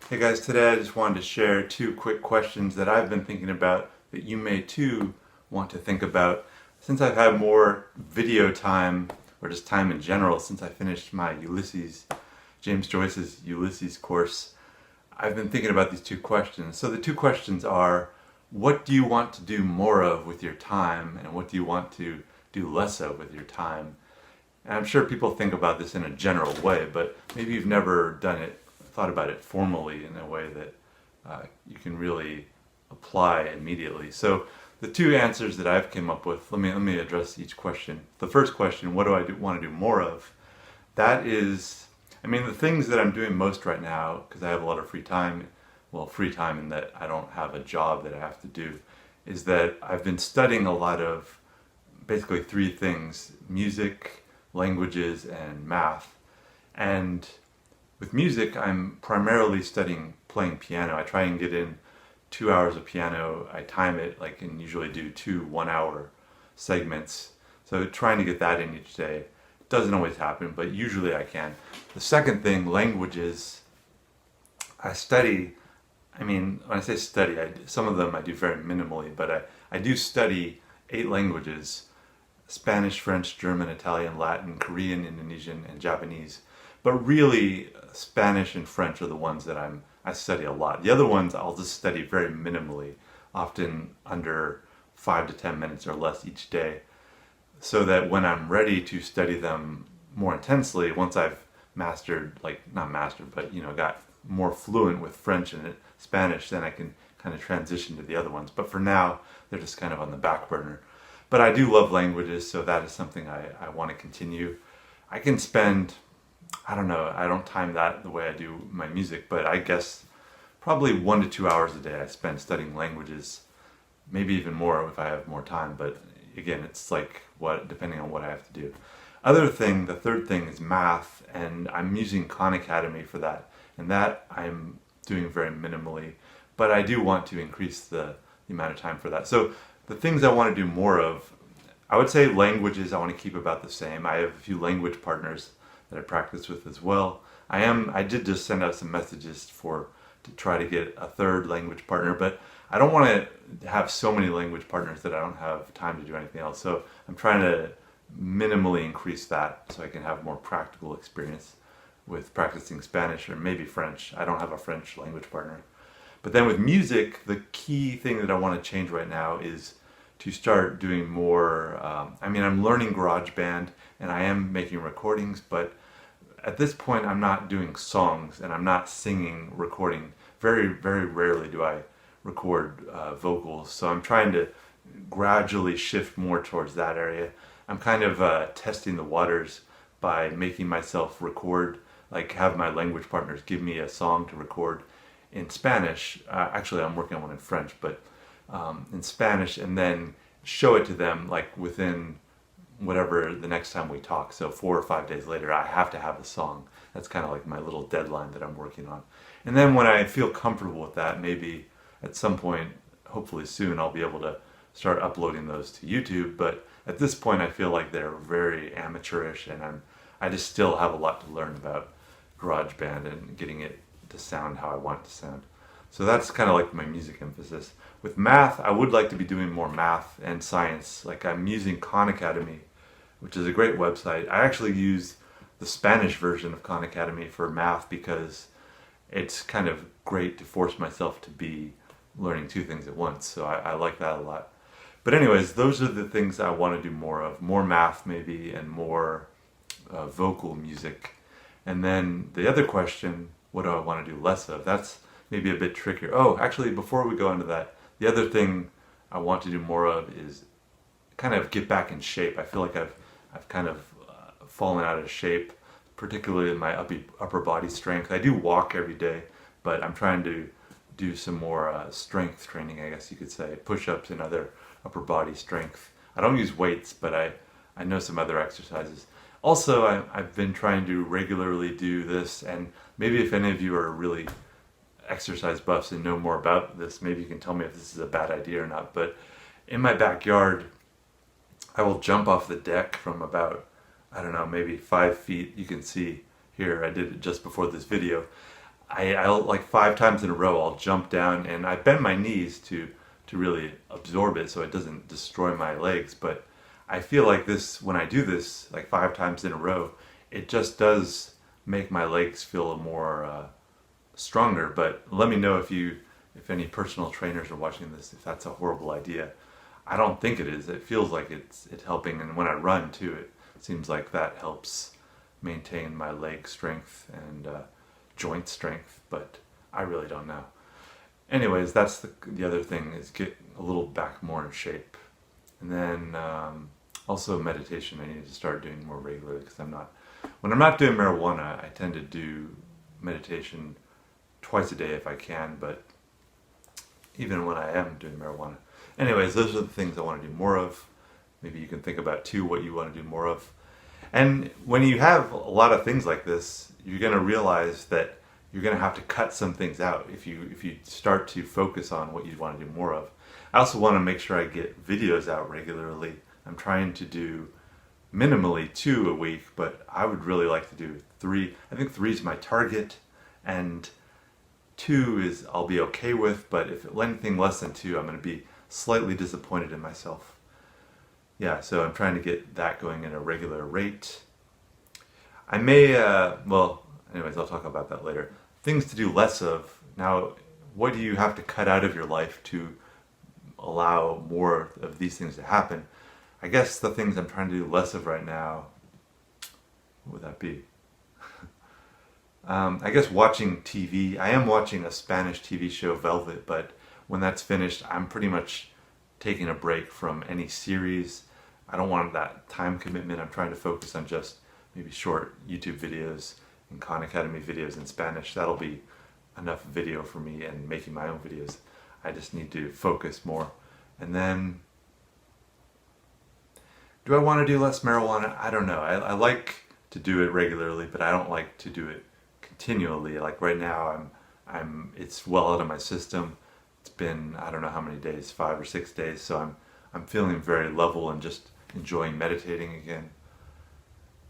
Hey guys, today I just wanted to share two quick questions that I've been thinking about that you may too want to think about. Since I've had more video time, or just time in general, since I finished my James Joyce's Ulysses course, I've been thinking about these two questions. So the two questions are, what do you want to do more of with your time, and what do you want to do less of with your time? And I'm sure people think about this in a general way, but maybe you've never thought about it formally in a way that you can really apply immediately. So the two answers that I've came up with, let me address each question. The first question, what do I want to do more of? That is, the things that I'm doing most right now, because I have a lot of free time, well, free time in that I don't have a job that I have to do, is that I've been studying a lot of basically three things: music, languages, and math. And with music, I'm primarily studying playing piano. I try and get in 2 hours of piano. I time it and usually do two 1 hour segments. So trying to get that in each day. It doesn't always happen, but usually I can. The second thing, languages. I study, when I say study, some of them I do very minimally, but I do study 8 languages: Spanish, French, German, Italian, Latin, Korean, Indonesian, and Japanese. But really, Spanish and French are the ones that I study a lot. The other ones I'll just study very minimally, often under 5 to 10 minutes or less each day, so that when I'm ready to study them more intensely, once I've mastered, not mastered, but got more fluent with French and Spanish, then I can kind of transition to the other ones. But for now, they're just kind of on the back burner. But I do love languages, so that is something I want to continue. I can spend, I don't know, I don't time that the way I do my music, but I guess probably 1 to 2 hours a day I spend studying languages, maybe even more if I have more time, but again, it's depending on what I have to do. The third thing is math, and I'm using Khan Academy for that, and that I'm doing very minimally, but I do want to increase the amount of time for that. So the things I want to do more of, I would say languages I want to keep about the same. I have a few language partners that I practice with as well. I did just send out some messages to try to get a third language partner, but I don't want to have so many language partners that I don't have time to do anything else. So I'm trying to minimally increase that so I can have more practical experience with practicing Spanish or maybe French. I don't have a French language partner. But then with music, the key thing that I want to change right now is to start doing more. I'm learning GarageBand and I am making recordings, but at this point I'm not doing songs and I'm not singing, recording. Very, very rarely do I record vocals, so I'm trying to gradually shift more towards that area. I'm kind of testing the waters by making myself record, have my language partners give me a song to record in Spanish. Actually, I'm working on one in French, but in Spanish, and then show it to them within whatever the next time we talk. So 4 or 5 days later, I have to have the song. That's kind of my little deadline that I'm working on. And then when I feel comfortable with that, maybe at some point, hopefully soon, I'll be able to start uploading those to YouTube. But at this point, I feel like they're very amateurish, and I just still have a lot to learn about GarageBand and getting it to sound how I want it to sound. So that's kind of my music emphasis. With math, I would like to be doing more math and science. I'm using Khan Academy, which is a great website. I actually use the Spanish version of Khan Academy for math because it's kind of great to force myself to be learning two things at once. So I like that a lot. But anyways, those are the things I want to do more of. More math maybe, and more vocal music. And then the other question, what do I want to do less of? That's maybe a bit trickier. Oh, actually, before we go into that, the other thing I want to do more of is kind of get back in shape. I feel like I've kind of fallen out of shape, particularly in my upper body strength. I do walk every day, but I'm trying to do some more strength training, I guess you could say, push-ups and other upper body strength. I don't use weights, but I know some other exercises. Also, I've been trying to regularly do this, and maybe if any of you are really exercise buffs and know more about this, maybe you can tell me if this is a bad idea or not. But in my backyard, I will jump off the deck from about, I don't know, maybe 5 feet. You can see here, I did it just before this video. I'll like 5 times in a row I'll jump down and I bend my knees to really absorb it so it doesn't destroy my legs. But I feel like this, when I do this like 5 times in a row, it just does make my legs feel more stronger. But let me know if any personal trainers are watching this, if that's a horrible idea. I don't think it is. It feels like it's helping, and when I run too, it seems like that helps maintain my leg strength and joint strength. But I really don't know. Anyways, that's the other thing, is get a little back more in shape. And then also meditation, I need to start doing more regularly, because when I'm not doing marijuana, I tend to do meditation twice a day if I can, but even when I am doing marijuana. Anyways, those are the things I want to do more of. Maybe you can think about too what you want to do more of. And when you have a lot of things like this, you're going to realize that you're going to have to cut some things out if you start to focus on what you want to do more of. I also want to make sure I get videos out regularly. I'm trying to do minimally 2 a week, but I would really like to do 3. I think 3 is my target, and 2 is I'll be okay with, but if anything less than 2, I'm going to be slightly disappointed in myself. Yeah, so I'm trying to get that going at a regular rate. I may, anyways, I'll talk about that later. Things to do less of. Now, what do you have to cut out of your life to allow more of these things to happen? I guess the things I'm trying to do less of right now, what would that be? I guess watching TV. I am watching a Spanish TV show, Velvet, but when that's finished, I'm pretty much taking a break from any series. I don't want that time commitment. I'm trying to focus on just maybe short YouTube videos and Khan Academy videos in Spanish. That'll be enough video for me, and making my own videos. I just need to focus more. And then, do I want to do less marijuana? I don't know. I like to do it regularly, but I don't like to do it continually. Like right now, it's well out of my system. It's been, I don't know how many days, 5 or 6 days, so I'm feeling very level and just enjoying meditating again.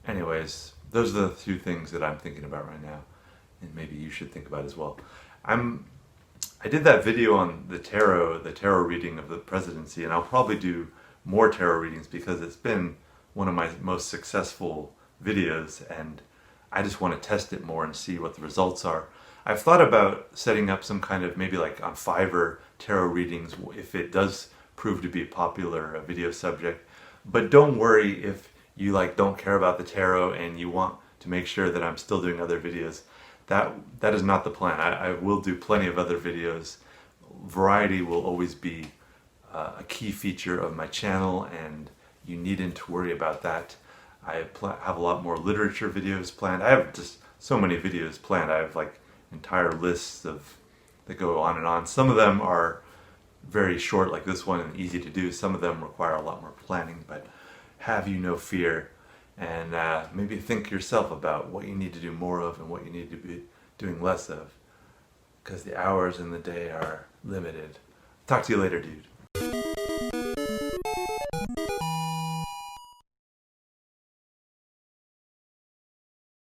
Anyways, those are the 2 things that I'm thinking about right now, and maybe you should think about as well. I did that video on the tarot reading of the presidency, and I'll probably do more tarot readings because it's been one of my most successful videos, and I just want to test it more and see what the results are. I've thought about setting up some kind of, maybe like on Fiverr, tarot readings if it does prove to be a popular video subject. But don't worry if you don't care about the tarot and you want to make sure that I'm still doing other videos. That is not the plan. I will do plenty of other videos. Variety will always be a key feature of my channel, and you needn't to worry about that. I have a lot more literature videos planned. I have just so many videos planned. I have entire lists that go on and on. Some of them are very short, like this one, and easy to do. Some of them require a lot more planning, but have you no fear, and maybe think yourself about what you need to do more of and what you need to be doing less of, because the hours in the day are limited. Talk to you later, dude.